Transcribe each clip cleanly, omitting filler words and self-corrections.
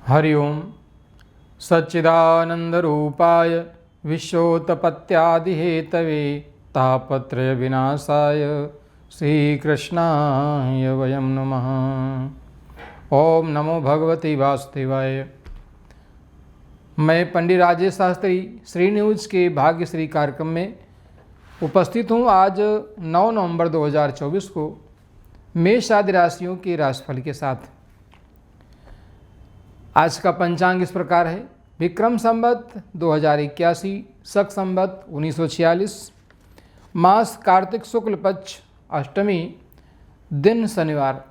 हरि ओम सच्चिदानंदरूपाय विश्वोत्पत्त्यादिहेतवे तापत्रय विनाशाय श्रीकृष्णाय वयं नमः। ओम नमो भगवते वासुदेवाय। मैं पंडित राजेश शास्त्री श्री न्यूज़ के भाग्यश्री कार्यक्रम में उपस्थित हूँ। आज 9 नवंबर 2024 को मेष आदि राशियों के राशिफल के साथ। आज का पंचांग इस प्रकार है। विक्रम संवत 2081, शक संवत 1946, मास कार्तिक शुक्ल पक्ष, अष्टमी, दिन शनिवार।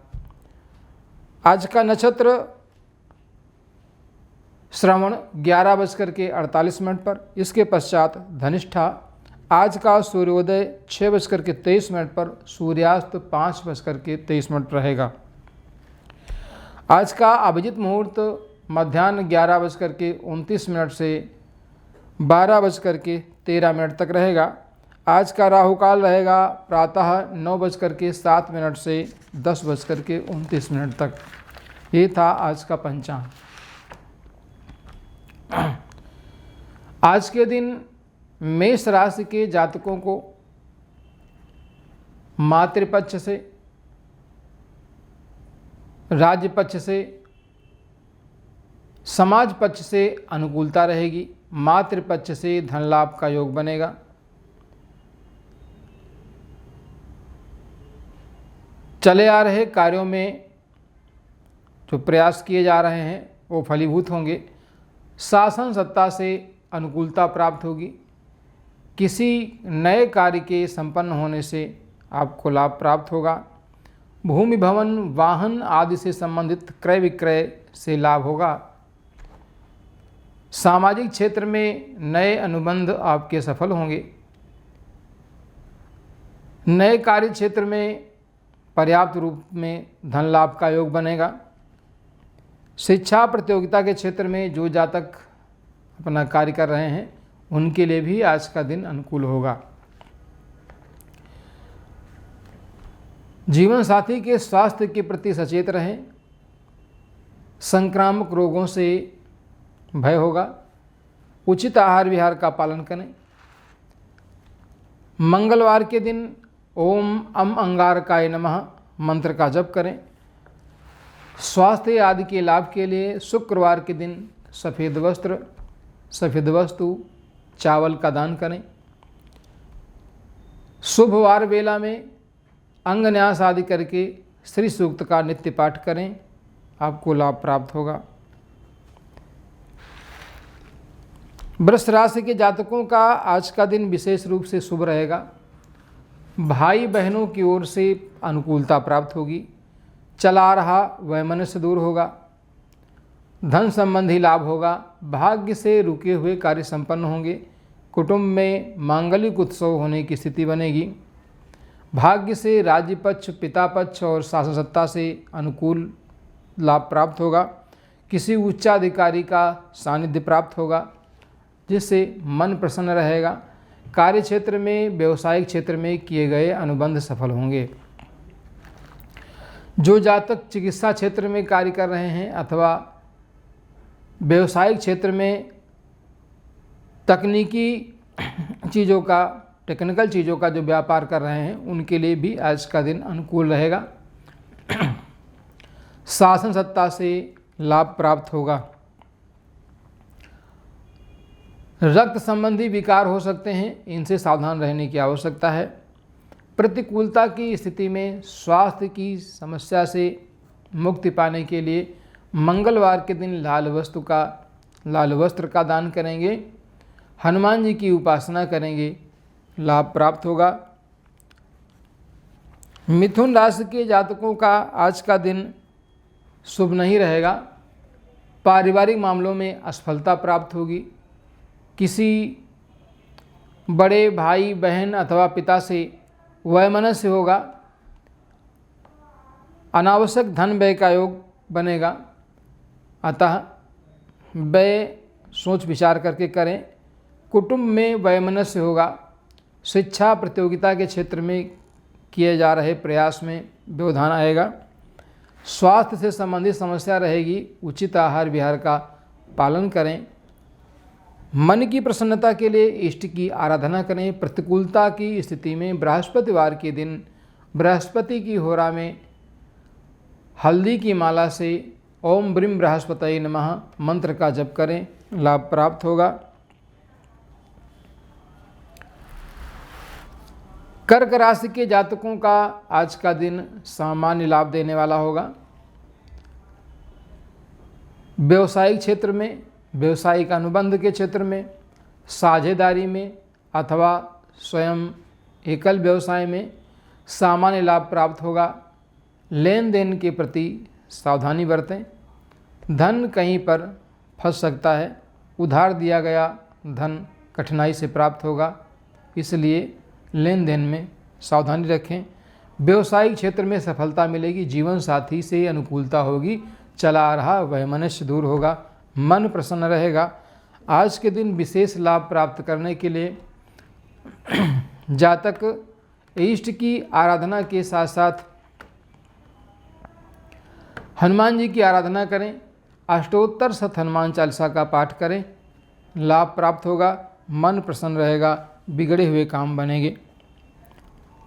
आज का नक्षत्र श्रवण 11:48 पर, इसके पश्चात धनिष्ठा। आज का सूर्योदय 6:23 पर, सूर्यास्त 5:23 रहेगा। आज का अभिजित मुहूर्त मध्याह्न 11:29 से 12:13 तक रहेगा। आज का राहुकाल रहेगा प्रातः 9:07 से 10:29 तक। ये था आज का पंचांग। आज के दिन मेष राशि के जातकों को मातृपक्ष से, राज्य पक्ष से, समाज पक्ष से अनुकूलता रहेगी। मातृपक्ष से धन लाभ का योग बनेगा। चले आ रहे कार्यों में जो प्रयास किए जा रहे हैं वो फलीभूत होंगे। शासन सत्ता से अनुकूलता प्राप्त होगी। किसी नए कार्य के संपन्न होने से आपको लाभ प्राप्त होगा। भूमि, भवन, वाहन आदि से संबंधित क्रय विक्रय से लाभ होगा। सामाजिक क्षेत्र में नए अनुबंध आपके सफल होंगे। नए कार्य क्षेत्र में पर्याप्त रूप में धन लाभ का योग बनेगा। शिक्षा प्रतियोगिता के क्षेत्र में जो जातक अपना कार्य कर रहे हैं उनके लिए भी आज का दिन अनुकूल होगा। जीवन साथी के स्वास्थ्य के प्रति सचेत रहें। संक्रामक रोगों से भय होगा। उचित आहार विहार का पालन करें। मंगलवार के दिन ओम अम अंगारकाय नमः मंत्र का जप करें। स्वास्थ्य आदि के लाभ के लिए शुक्रवार के दिन सफ़ेद वस्त्र, सफ़ेद वस्तु, चावल का दान करें। शुभवार वेला में अंगन्यास आदि करके श्री सूक्त का नित्य पाठ करें। आपको लाभ प्राप्त होगा। वृष राशि के जातकों का आज का दिन विशेष रूप से शुभ रहेगा। भाई बहनों की ओर से अनुकूलता प्राप्त होगी। चला रहा वैमनस्य दूर होगा। धन संबंधी लाभ होगा। भाग्य से रुके हुए कार्य संपन्न होंगे। कुटुंब में मांगलिक उत्सव होने की स्थिति बनेगी। भाग्य से राज्य पक्ष, पिता पक्ष और शासन सत्ता से अनुकूल लाभ प्राप्त होगा। किसी उच्चाधिकारी का सानिध्य प्राप्त होगा जिससे मन प्रसन्न रहेगा। कार्य क्षेत्र में, व्यवसायिक क्षेत्र में किए गए अनुबंध सफल होंगे। जो जातक चिकित्सा क्षेत्र में कार्य कर रहे हैं अथवा व्यवसायिक क्षेत्र में तकनीकी चीज़ों का, टेक्निकल चीज़ों का जो व्यापार कर रहे हैं उनके लिए भी आज का दिन अनुकूल रहेगा। शासन सत्ता से लाभ प्राप्त होगा। रक्त संबंधी विकार हो सकते हैं, इनसे सावधान रहने की आवश्यकता है। प्रतिकूलता की स्थिति में स्वास्थ्य की समस्या से मुक्ति पाने के लिए मंगलवार के दिन लाल वस्त्र का दान करेंगे। हनुमान जी की उपासना करेंगे, लाभ प्राप्त होगा। मिथुन राशि के जातकों का आज का दिन शुभ नहीं रहेगा। पारिवारिक मामलों में असफलता प्राप्त होगी। किसी बड़े भाई बहन अथवा पिता से वैमनस्य होगा। अनावश्यक धन व्यय का योग बनेगा। अतः व्यय सोच विचार करके करें। कुटुंब में वैमनस्य होगा। शिक्षा प्रतियोगिता के क्षेत्र में किए जा रहे प्रयास में व्यवधान आएगा। स्वास्थ्य से संबंधित समस्या रहेगी, उचित आहार विहार का पालन करें। मन की प्रसन्नता के लिए इष्ट की आराधना करें। प्रतिकूलता की स्थिति में बृहस्पतिवार के दिन बृहस्पति की होरा में हल्दी की माला से ओम ब्रीम बृहस्पतये नमः मंत्र का जप करें, लाभ प्राप्त होगा। कर्क राशि के जातकों का आज का दिन सामान्य लाभ देने वाला होगा। व्यवसायिक क्षेत्र में, व्यवसायिक अनुबंध के क्षेत्र में, साझेदारी में अथवा स्वयं एकल व्यवसाय में सामान्य लाभ प्राप्त होगा। लेन देन के प्रति सावधानी बरतें। धन कहीं पर फंस सकता है। उधार दिया गया धन कठिनाई से प्राप्त होगा, इसलिए लेन देन में सावधानी रखें। व्यवसायिक क्षेत्र में सफलता मिलेगी। जीवन साथी से अनुकूलता होगी। चला आ रहा वह मनुष्य दूर होगा। मन प्रसन्न रहेगा। आज के दिन विशेष लाभ प्राप्त करने के लिए जातक इष्ट की आराधना के साथ साथ हनुमान जी की आराधना करें। अष्टोत्तर शत हनुमान चालीसा का पाठ करें, लाभ प्राप्त होगा। मन प्रसन्न रहेगा। बिगड़े हुए काम बनेंगे।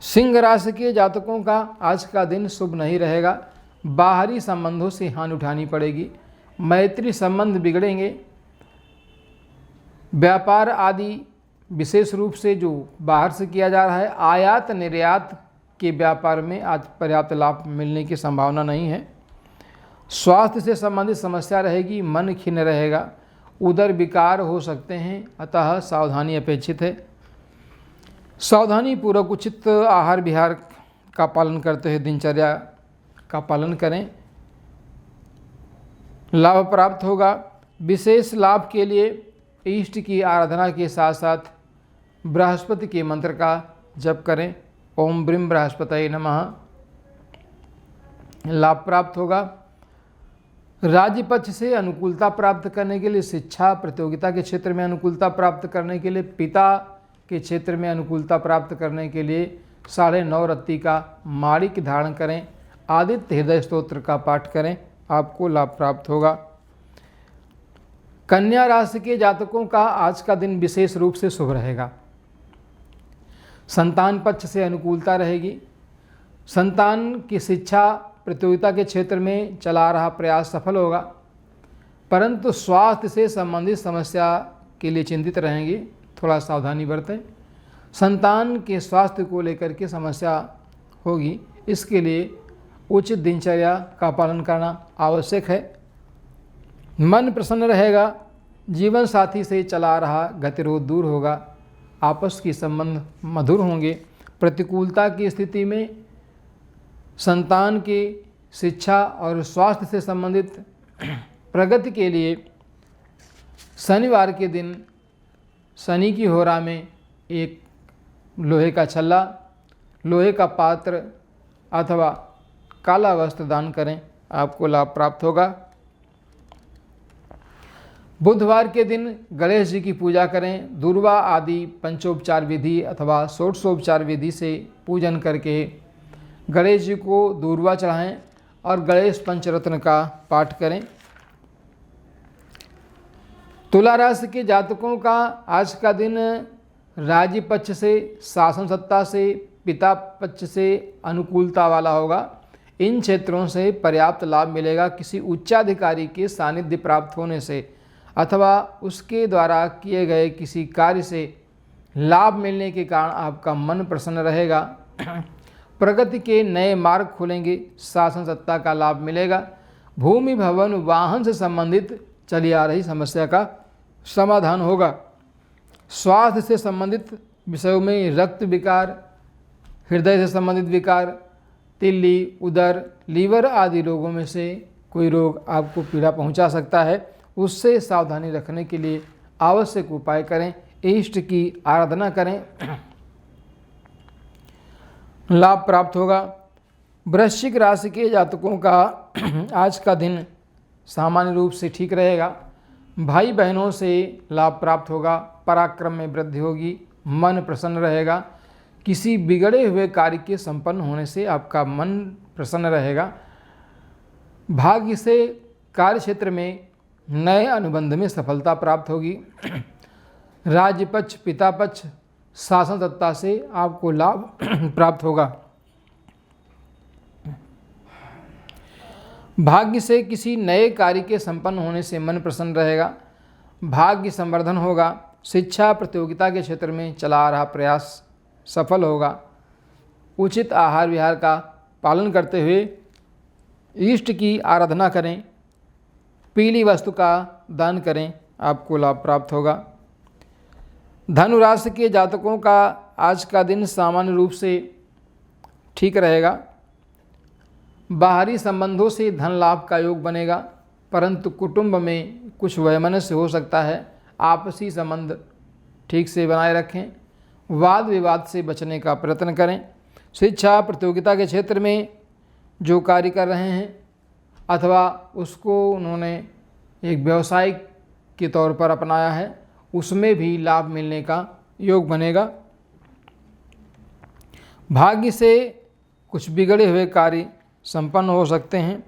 सिंह राशि के जातकों का आज का दिन शुभ नहीं रहेगा। बाहरी संबंधों से हानि उठानी पड़ेगी। मैत्री संबंध बिगड़ेंगे। व्यापार आदि विशेष रूप से जो बाहर से किया जा रहा है, आयात निर्यात के व्यापार में आज पर्याप्त लाभ मिलने की संभावना नहीं है। स्वास्थ्य से संबंधित समस्या रहेगी। मन खिन्न रहेगा। उदर विकार हो सकते हैं, अतः सावधानी अपेक्षित है। सावधानी पूर्वक उचित आहार विहार का पालन करते हुए दिनचर्या का पालन करें, लाभ प्राप्त होगा। विशेष लाभ के लिए इष्ट की आराधना के साथ साथ बृहस्पति के मंत्र का जप करें। ओम ब्रीम बृहस्पतये नमः, लाभ प्राप्त होगा। राज्य पक्ष से अनुकूलता प्राप्त करने के लिए, शिक्षा प्रतियोगिता के क्षेत्र में अनुकूलता प्राप्त करने के लिए, पिता के क्षेत्र में अनुकूलता प्राप्त करने के लिए 9.5 रत्ती का माणिक धारण करें। आदित्य हृदय स्तोत्र का पाठ करें, आपको लाभ प्राप्त होगा। कन्या राशि के जातकों का आज का दिन विशेष रूप से शुभ रहेगा। संतान पक्ष से अनुकूलता रहेगी। संतान की शिक्षा प्रतियोगिता के क्षेत्र में चला रहा प्रयास सफल होगा, परंतु स्वास्थ्य से संबंधित समस्या के लिए चिंतित रहेंगे। थोड़ा सावधानी बरतें। संतान के स्वास्थ्य को लेकर के समस्या होगी, इसके लिए उचित दिनचर्या का पालन करना आवश्यक है। मन प्रसन्न रहेगा। जीवन साथी से चला रहा गतिरोध दूर होगा। आपस की संबंध मधुर होंगे। प्रतिकूलता की स्थिति में संतान की शिक्षा और स्वास्थ्य से संबंधित प्रगति के लिए शनिवार के दिन शनि की होरा में एक लोहे का छल्ला, लोहे का पात्र अथवा काला वस्त्र दान करें, आपको लाभ प्राप्त होगा। बुधवार के दिन गणेश जी की पूजा करें। दुर्वा आदि पंचोपचार विधि अथवा षोडशोपचार विधि से पूजन करके गणेश जी को दूर्वा चढ़ाएं और गणेश पंचरत्न का पाठ करें। तुला राशि के जातकों का आज का दिन राज्य पक्ष से, शासन सत्ता से, पिता पक्ष से अनुकूलता वाला होगा। इन क्षेत्रों से पर्याप्त लाभ मिलेगा। किसी उच्चाधिकारी के सानिध्य प्राप्त होने से अथवा उसके द्वारा किए गए किसी कार्य से लाभ मिलने के कारण आपका मन प्रसन्न रहेगा। प्रगति के नए मार्ग खुलेंगे। शासन सत्ता का लाभ मिलेगा। भूमि भवन वाहन से संबंधित चली आ रही समस्या का समाधान होगा। स्वास्थ्य से संबंधित विषयों में रक्त विकार, हृदय से संबंधित विकार, तिल्ली, उदर, लीवर आदि रोगों में से कोई रोग आपको पीड़ा पहुंचा सकता है, उससे सावधानी रखने के लिए आवश्यक उपाय करें। इष्ट की आराधना करें, लाभ प्राप्त होगा। वृश्चिक राशि के जातकों का आज का दिन सामान्य रूप से ठीक रहेगा। भाई बहनों से लाभ प्राप्त होगा। पराक्रम में वृद्धि होगी। मन प्रसन्न रहेगा। किसी बिगड़े हुए कार्य के संपन्न होने से आपका मन प्रसन्न रहेगा। भाग्य से कार्य क्षेत्र में नए अनुबंध में सफलता प्राप्त होगी। राज्य पक्ष, पिता पक्ष, शासनसत्ता से आपको लाभ प्राप्त होगा। भाग्य से किसी नए कार्य के संपन्न होने से मन प्रसन्न रहेगा। भाग्य संवर्धन होगा। शिक्षा प्रतियोगिता के क्षेत्र में चला आ रहा प्रयास सफल होगा। उचित आहार विहार का पालन करते हुए इष्ट की आराधना करें। पीली वस्तु का दान करें, आपको लाभ प्राप्त होगा। धनु राशि के जातकों का आज का दिन सामान्य रूप से ठीक रहेगा। बाहरी संबंधों से धन लाभ का योग बनेगा, परंतु कुटुंब में कुछ वैमनस्य हो सकता है। आपसी संबंध ठीक से बनाए रखें। वाद विवाद से बचने का प्रयत्न करें। शिक्षा प्रतियोगिता के क्षेत्र में जो कार्य कर रहे हैं अथवा उसको उन्होंने एक व्यवसाय के तौर पर अपनाया है, उसमें भी लाभ मिलने का योग बनेगा। भाग्य से कुछ बिगड़े हुए कार्य संपन्न हो सकते हैं।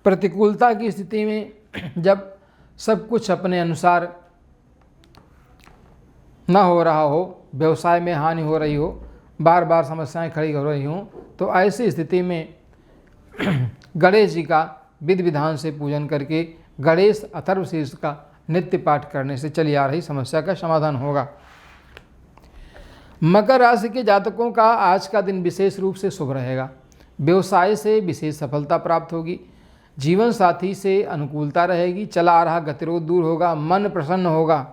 प्रतिकूलता की स्थिति में जब सब कुछ अपने अनुसार न हो रहा हो, व्यवसाय में हानि हो रही हो, बार बार समस्याएं खड़ी हो रही हों, तो ऐसी स्थिति में गणेश जी का विधि विधान से पूजन करके गणेश अथर्वशीर्ष का नित्य पाठ करने से चली आ रही समस्या का समाधान होगा। मकर राशि के जातकों का आज का दिन विशेष रूप से शुभ रहेगा। व्यवसाय से विशेष सफलता प्राप्त होगी। जीवन साथी से अनुकूलता रहेगी। चला आ रहा गतिरोध दूर होगा। मन प्रसन्न होगा।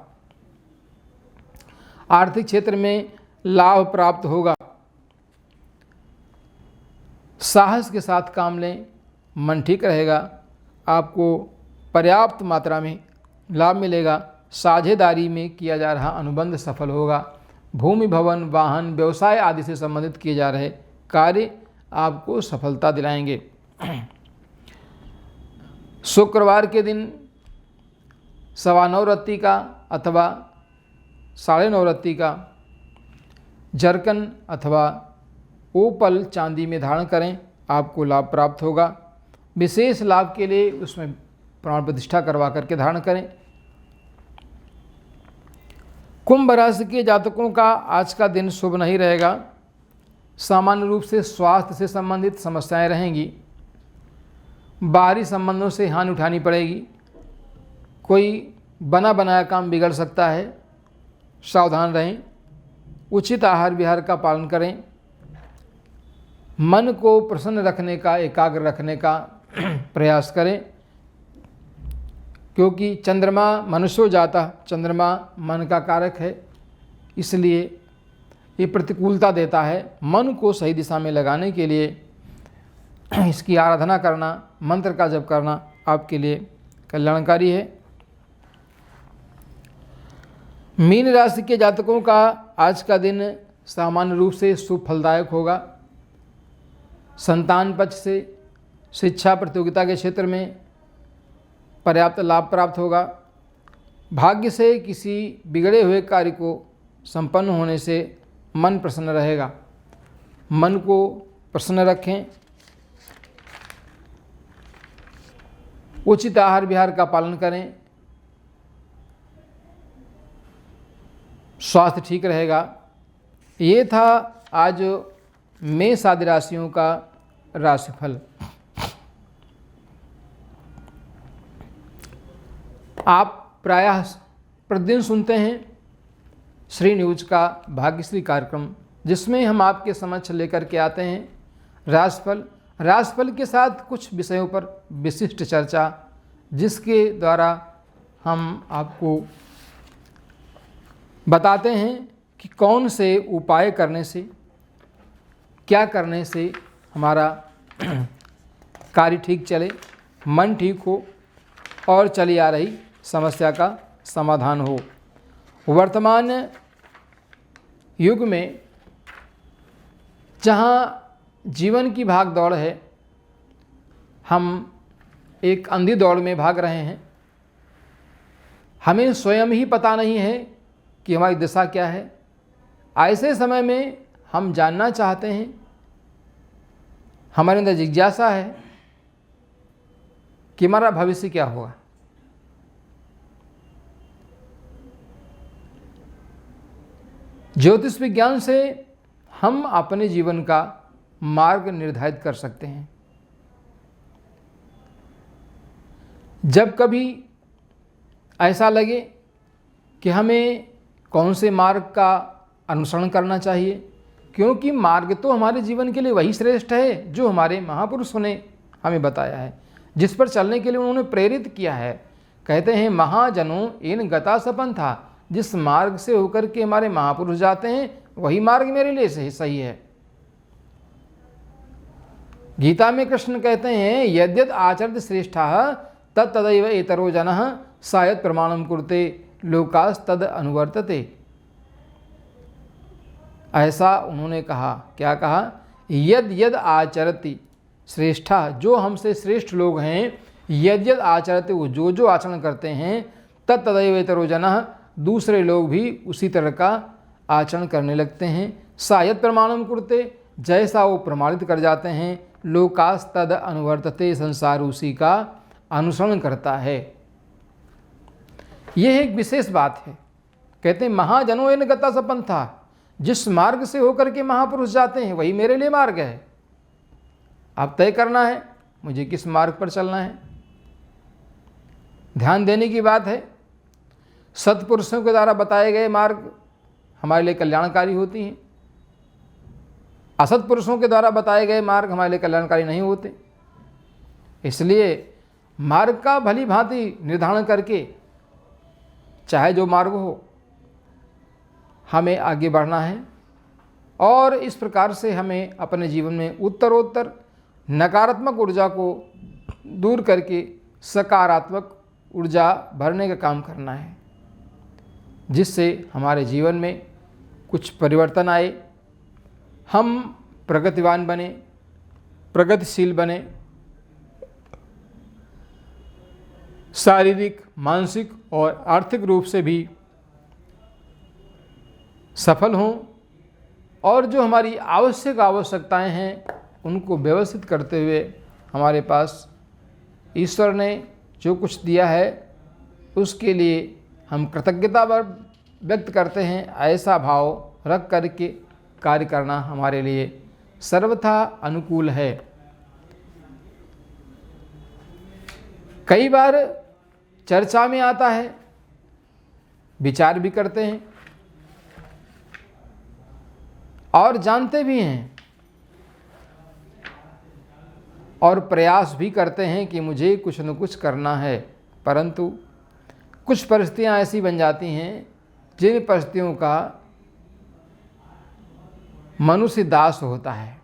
आर्थिक क्षेत्र में लाभ प्राप्त होगा। साहस के साथ काम लें, मन ठीक रहेगा। आपको पर्याप्त मात्रा में लाभ मिलेगा। साझेदारी में किया जा रहा अनुबंध सफल होगा। भूमि, भवन, वाहन, व्यवसाय आदि से संबंधित किए जा रहे कार्य आपको सफलता दिलाएंगे। शुक्रवार के दिन 9:15 रत्ती का अथवा 9:30 रत्ती का जरकन अथवा ओपल चांदी में धारण करें, आपको लाभ प्राप्त होगा। विशेष लाभ के लिए उसमें प्राण प्रतिष्ठा करवा करके धारण करें। कुंभ राशि के जातकों का आज का दिन शुभ नहीं रहेगा। सामान्य रूप से स्वास्थ्य से संबंधित समस्याएं रहेंगी। बाहरी संबंधों से हानि उठानी पड़ेगी। कोई बना बनाया काम बिगड़ सकता है, सावधान रहें। उचित आहार विहार का पालन करें। मन को प्रसन्न रखने का, एकाग्र रखने का प्रयास करें, क्योंकि चंद्रमा मनुष्यो जाता, चंद्रमा मन का कारक है, इसलिए ये प्रतिकूलता देता है। मन को सही दिशा में लगाने के लिए इसकी आराधना करना, मंत्र का जप करना आपके लिए कल्याणकारी है। मीन राशि के जातकों का आज का दिन सामान्य रूप से शुभ फलदायक होगा। संतान पक्ष से शिक्षा प्रतियोगिता के क्षेत्र में पर्याप्त लाभ प्राप्त होगा। भाग्य से किसी बिगड़े हुए कार्य को संपन्न होने से मन प्रसन्न रहेगा। मन को प्रसन्न रखें। उचित आहार विहार का पालन करें, स्वास्थ्य ठीक रहेगा। ये था आज मेष आदि राशियों का राशिफल। आप प्रायः प्रतिदिन सुनते हैं श्री न्यूज का भाग्यश्री कार्यक्रम, जिसमें हम आपके समक्ष लेकर के आते हैं राशिफल। राशिफल के साथ कुछ विषयों पर विशिष्ट चर्चा, जिसके द्वारा हम आपको बताते हैं कि कौन से उपाय करने से, क्या करने से हमारा कार्य ठीक चले, मन ठीक हो और चली आ रही समस्या का समाधान हो। वर्तमान युग में जहाँ जीवन की भाग दौड़ है, हम एक अंधी दौड़ में भाग रहे हैं। हमें स्वयं ही पता नहीं है कि हमारी दिशा क्या है। ऐसे समय में हम जानना चाहते हैं, हमारे अंदर जिज्ञासा है कि हमारा भविष्य क्या होगा। ज्योतिष विज्ञान से हम अपने जीवन का मार्ग निर्धारित कर सकते हैं। जब कभी ऐसा लगे कि हमें कौन से मार्ग का अनुसरण करना चाहिए, क्योंकि मार्ग तो हमारे जीवन के लिए वही श्रेष्ठ है जो हमारे महापुरुषों ने हमें बताया है, जिस पर चलने के लिए उन्होंने प्रेरित किया है। कहते हैं महाजनों इन गता सपन था, जिस मार्ग से होकर के हमारे महापुरुष जाते हैं वही मार्ग मेरे लिए सही है। गीता में कृष्ण कहते हैं यद्यद आचरत श्रेष्ठा तदैव एतरो जनः शायद प्रमाणम कुरुते लोकास्तद अनुवर्तते। ऐसा उन्होंने कहा, क्या कहा? यद यद आचरति श्रेष्ठा, जो हमसे श्रेष्ठ लोग हैं, यद यद आचरति, वो जो जो आचरण करते हैं, तदैव एतरो जनः, दूसरे लोग भी उसी तरह का आचरण करने लगते हैं। शायद प्रमाणम कुरुते, जैसा वो प्रमाणित कर जाते हैं। लोकास्तद अनुवर्तते, संसार उसी का अनुसरण करता है। यह एक विशेष बात है। कहते हैं महाजनों इन गता सपन था, जिस मार्ग से होकर के महापुरुष जाते हैं वही मेरे लिए मार्ग है। अब तय करना है मुझे किस मार्ग पर चलना है। ध्यान देने की बात है, सत्पुरुषों के द्वारा बताए गए मार्ग हमारे लिए कल्याणकारी होती हैं, असत्पुरुषों के द्वारा बताए गए मार्ग हमारे लिए कल्याणकारी नहीं होते। इसलिए मार्ग का भली भांति निर्धारण करके, चाहे जो मार्ग हो, हमें आगे बढ़ना है। और इस प्रकार से हमें अपने जीवन में उत्तरोत्तर नकारात्मक ऊर्जा को दूर करके सकारात्मक ऊर्जा भरने का काम करना है, जिससे हमारे जीवन में कुछ परिवर्तन आए, हम प्रगतिवान बने, प्रगतिशील बने, शारीरिक, मानसिक और आर्थिक रूप से भी सफल हों, और जो हमारी आवश्यकताएं हैं उनको व्यवस्थित करते हुए हमारे पास ईश्वर ने जो कुछ दिया है उसके लिए हम कृतज्ञता व्यक्त करते हैं। ऐसा भाव रख करके कार्य करना हमारे लिए सर्वथा अनुकूल है। कई बार चर्चा में आता है, विचार भी करते हैं और जानते भी हैं और प्रयास भी करते हैं कि मुझे कुछ न कुछ करना है, परंतु कुछ परिस्थितियां ऐसी बन जाती हैं जिन परिस्थितियों का मनुष्य दास होता है।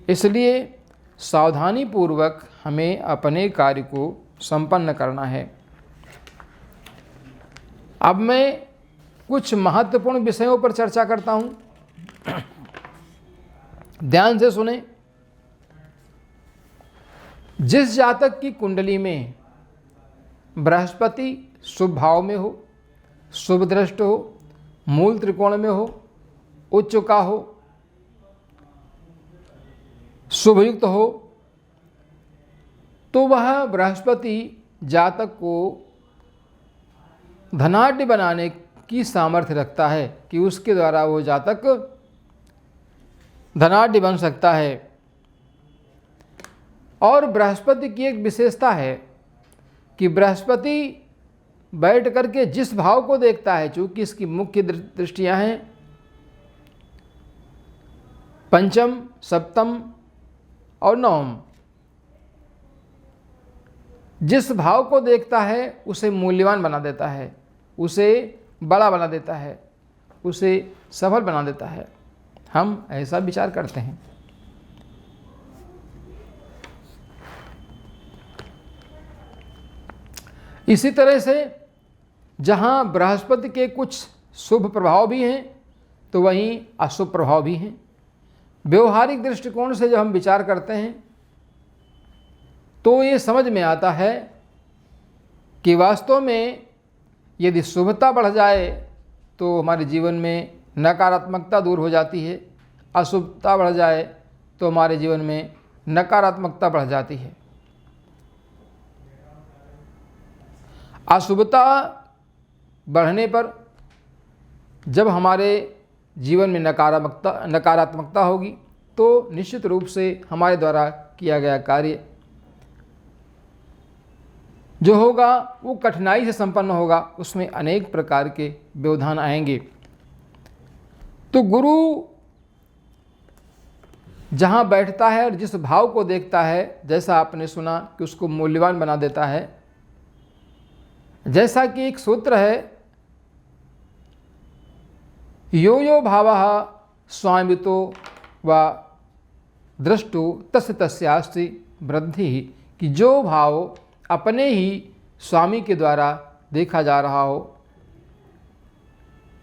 इसलिए सावधानी पूर्वक हमें अपने कार्य को संपन्न करना है। अब मैं कुछ महत्वपूर्ण विषयों पर चर्चा करता हूं, ध्यान से सुने। जिस जातक की कुंडली में बृहस्पति शुभ भाव में हो, शुभ दृष्ट हो, मूल त्रिकोण में हो, उच्च का हो, शुभयुक्त हो, तो वह बृहस्पति जातक को धनाढ्य बनाने की सामर्थ्य रखता है कि उसके द्वारा वो जातक धनाढ्य बन सकता है। और बृहस्पति की एक विशेषता है कि बृहस्पति बैठ करके जिस भाव को देखता है, चूंकि इसकी मुख्य दृष्टियां हैं पंचम, सप्तम और नवम, जिस भाव को देखता है उसे मूल्यवान बना देता है, उसे बड़ा बना देता है, उसे सफल बना देता है। हम ऐसा विचार करते हैं। इसी तरह से जहाँ बृहस्पति के कुछ शुभ प्रभाव भी हैं तो वहीं अशुभ प्रभाव भी हैं। व्यवहारिक दृष्टिकोण से जब हम विचार करते हैं तो ये समझ में आता है कि वास्तव में यदि शुभता बढ़ जाए तो हमारे जीवन में नकारात्मकता दूर हो जाती है, अशुभता बढ़ जाए तो हमारे जीवन में नकारात्मकता बढ़ जाती है। अशुभता बढ़ने पर जब हमारे जीवन में नकारात्मकता होगी तो निश्चित रूप से हमारे द्वारा किया गया कार्य जो होगा वो कठिनाई से संपन्न होगा, उसमें अनेक प्रकार के व्यवधान आएंगे। तो गुरु जहाँ बैठता है और जिस भाव को देखता है, जैसा आपने सुना कि उसको मूल्यवान बना देता है। जैसा कि एक सूत्र है, यो यो भावः स्वामितो व दृष्टु तस्य तस्यास्ति वृद्धि, कि जो भाव अपने ही स्वामी के द्वारा देखा जा रहा हो,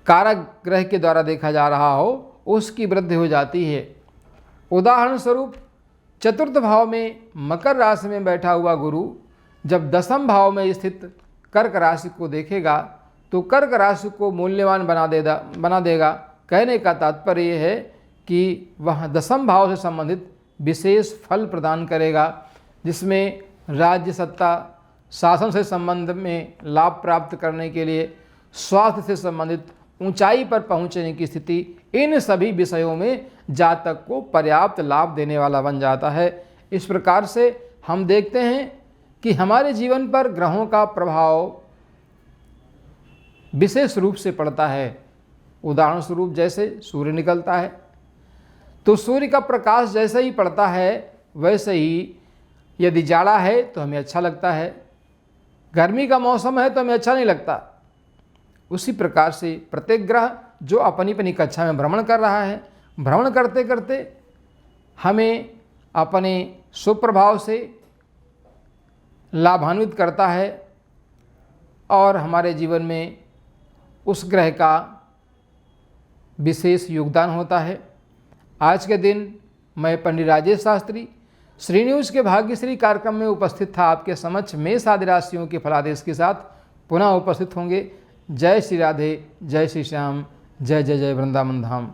कारागृह के द्वारा देखा जा रहा हो, उसकी वृद्धि हो जाती है। उदाहरण स्वरूप चतुर्थ भाव में मकर राशि में बैठा हुआ गुरु जब दसम भाव में स्थित कर्क राशि को देखेगा तो कर्क राशि को मूल्यवान बना देगा। कहने का तात्पर्य यह है कि वह दसम भाव से संबंधित विशेष फल प्रदान करेगा, जिसमें राज्य सत्ता शासन से संबंध में लाभ प्राप्त करने के लिए, स्वास्थ्य से संबंधित ऊंचाई पर पहुंचने की स्थिति, इन सभी विषयों में जातक को पर्याप्त लाभ देने वाला बन जाता है। इस प्रकार से हम देखते हैं कि हमारे जीवन पर ग्रहों का प्रभाव विशेष रूप से पड़ता है। उदाहरण स्वरूप जैसे सूर्य निकलता है तो सूर्य का प्रकाश जैसे ही पड़ता है वैसे ही यदि जाड़ा है तो हमें अच्छा लगता है, गर्मी का मौसम है तो हमें अच्छा नहीं लगता। उसी प्रकार से प्रत्येक ग्रह जो अपनी अपनी कक्षा में भ्रमण कर रहा है, भ्रमण करते करते हमें अपने सुप्रभाव से लाभान्वित करता है और हमारे जीवन में उस ग्रह का विशेष योगदान होता है। आज के दिन मैं पंडित राजेश शास्त्री श्री न्यूज़ के भाग्यश्री कार्यक्रम में उपस्थित था। आपके समक्ष मेष आदि राशियों के फलादेश के साथ पुनः उपस्थित होंगे। जय श्री राधे, जय श्री श्याम, जय जय जय वृंदावन धाम।